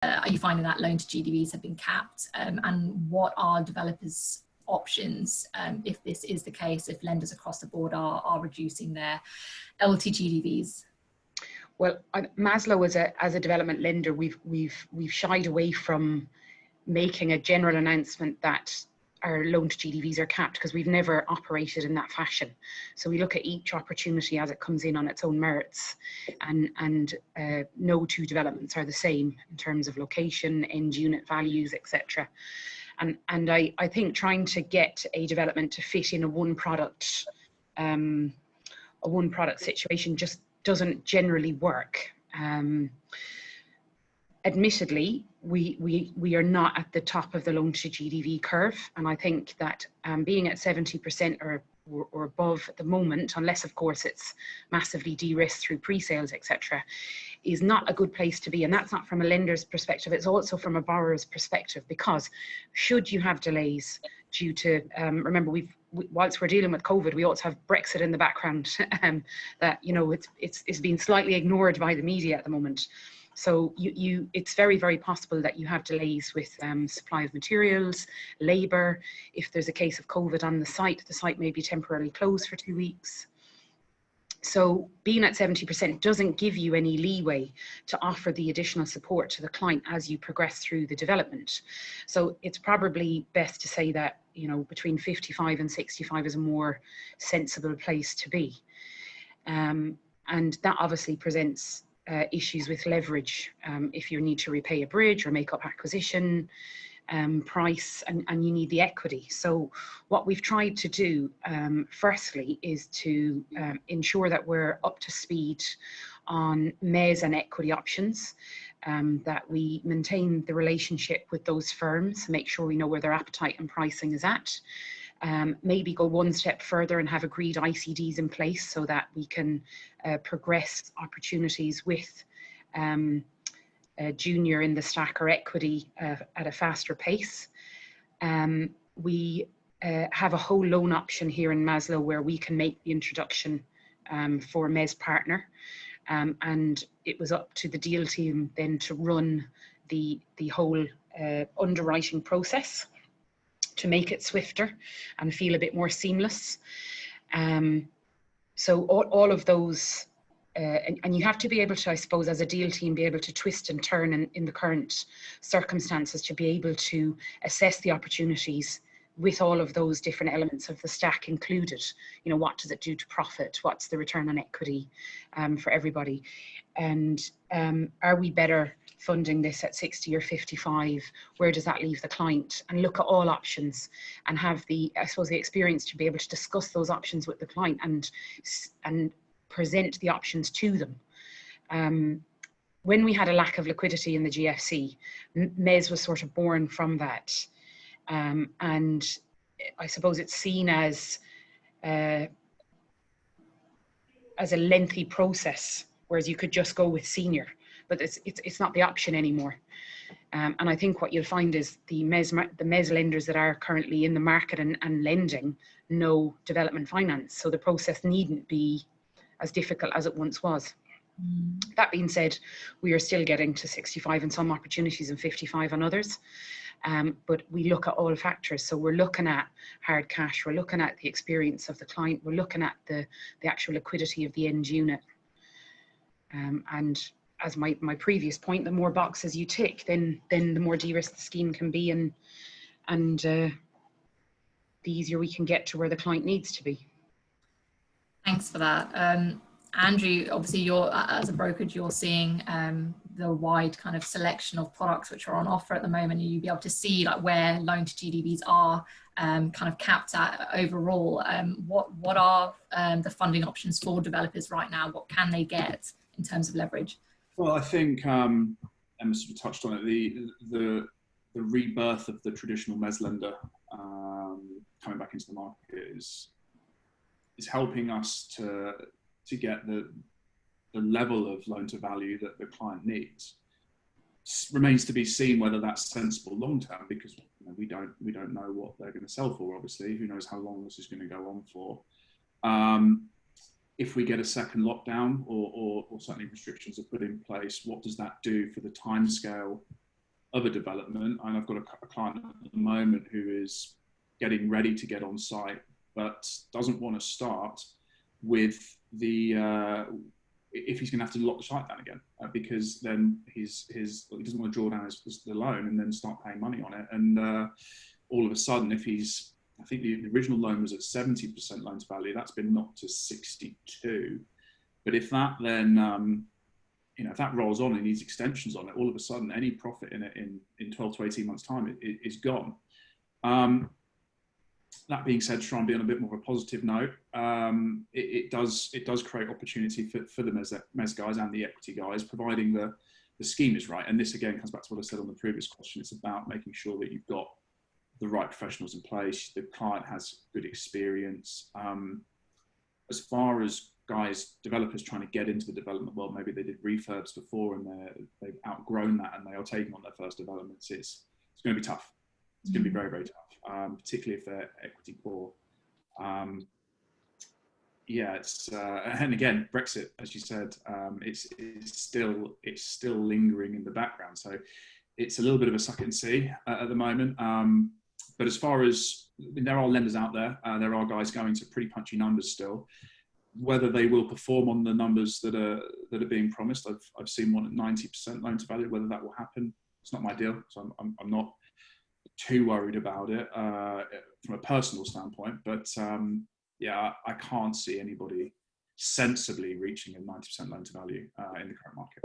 are you finding that loan to GDVs have been capped? And what are developers' options if this is the case, if lenders across the board are reducing their LTGDVs? Well, Maslow as a development lender, we've shied away from making a general announcement that our loan to GDVs are capped, because we've never operated in that fashion. So we look at each opportunity as it comes in on its own merits, and no two developments are the same in terms of location, end unit values, etc. And I think trying to get a development to fit in a one product situation just doesn't generally work. Admittedly, we are not at the top of the loan to GDV curve, and I think that being at 70% or above at the moment, unless of course it's massively de-risked through pre-sales, etc., is not a good place to be. And that's not from a lender's perspective, it's also from a borrower's perspective, because should you have delays due to, remember, whilst we're dealing with COVID, we also have Brexit in the background that, you know, it's been slightly ignored by the media at the moment. So it's very, very possible that you have delays with supply of materials, labour. If there's a case of COVID on the site may be temporarily closed for 2 weeks. So being at 70% doesn't give you any leeway to offer the additional support to the client as you progress through the development. So it's probably best to say that, you know, between 55 and 65 is a more sensible place to be. And that obviously presents issues with leverage if you need to repay a bridge or make up acquisition price, and you need the equity. So what we've tried to do firstly is to ensure that we're up to speed on MES and equity options, that we maintain the relationship with those firms, make sure we know where their appetite and pricing is at. Maybe go one step further and have agreed ICDs in place so that we can progress opportunities with junior in the stack or equity at a faster pace. We have a whole loan option here in Maslow where we can make the introduction for a MES partner, and it was up to the deal team then to run the whole underwriting process to make it swifter and feel a bit more seamless. So all of those, and you have to be able to, I suppose, as a deal team, be able to twist and turn in the current circumstances to be able to assess the opportunities with all of those different elements of the stack included. You know, what does it do to profit? What's the return on equity for everybody? And are we better funding this at 60 or 55? Where does that leave the client? And look at all options and have the, I suppose, the experience to be able to discuss those options with the client and present the options to them. When we had a lack of liquidity in the GFC, MES was sort of born from that. And I suppose it's seen as a lengthy process, whereas you could just go with senior, but it's not the option anymore. And I think what you'll find is the MES lenders that are currently in the market and lending know development finance, so the process needn't be as difficult as it once was. That being said, we are still getting to 65 in some opportunities and 55 on others. But we look at all factors. So we're looking at hard cash, we're looking at the experience of the client, we're looking at the actual liquidity of the end unit. And as my previous point, the more boxes you tick, then the more de-risked the scheme can be, and the easier we can get to where the client needs to be. Thanks for that. Andrew, obviously you're, as a brokerage, you're seeing the wide kind of selection of products which are on offer at the moment, and you'll be able to see like where loan to GDVs are kind of capped at overall. What are the funding options for developers right now? What can they get in terms of leverage? Well, I think Emma sort of touched on it. The rebirth of the traditional MES lender coming back into the market is helping us to get the level of loan to value that the client needs. Remains to be seen whether that's sensible long term, because you know, we don't know what they're going to sell for. Obviously, who knows how long this is going to go on for. If we get a second lockdown or certainly restrictions are put in place, what does that do for the timescale of a development, and I've got a client at the moment who is getting ready to get on site, but doesn't want to start with the if he's going to have to lock the site down again, because then he doesn't want to draw down the loan and then start paying money on it. And all of a sudden, if he's, I think the original loan was at 70% loan to value, that's been knocked to 62. But if that then if that rolls on and needs extensions on it, all of a sudden any profit in it in 12 to 18 months time is gone. That being said, to try and be on a bit more of a positive note, it does create opportunity for the mes guys and the equity guys, providing the scheme is right. And this again comes back to what I said on the previous question. It's about making sure that you've got the right professionals in place, the client has good experience. As far as developers trying to get into the development world, maybe they did refurbs before and they've outgrown that and they are taking on their first developments, it's going to be tough. It's going to be very, very tough, particularly if they're equity poor. And again, Brexit, as you said, it's still lingering in the background. So it's a little bit of a suck and see at the moment. But as far as, there are lenders out there, there are guys going to pretty punchy numbers still. Whether they will perform on the numbers that are being promised, I've seen one at 90% loan to value. Whether that will happen, it's not my deal. So I'm not too worried about it from a personal standpoint. But I can't see anybody sensibly reaching a 90% loan to value in the current market.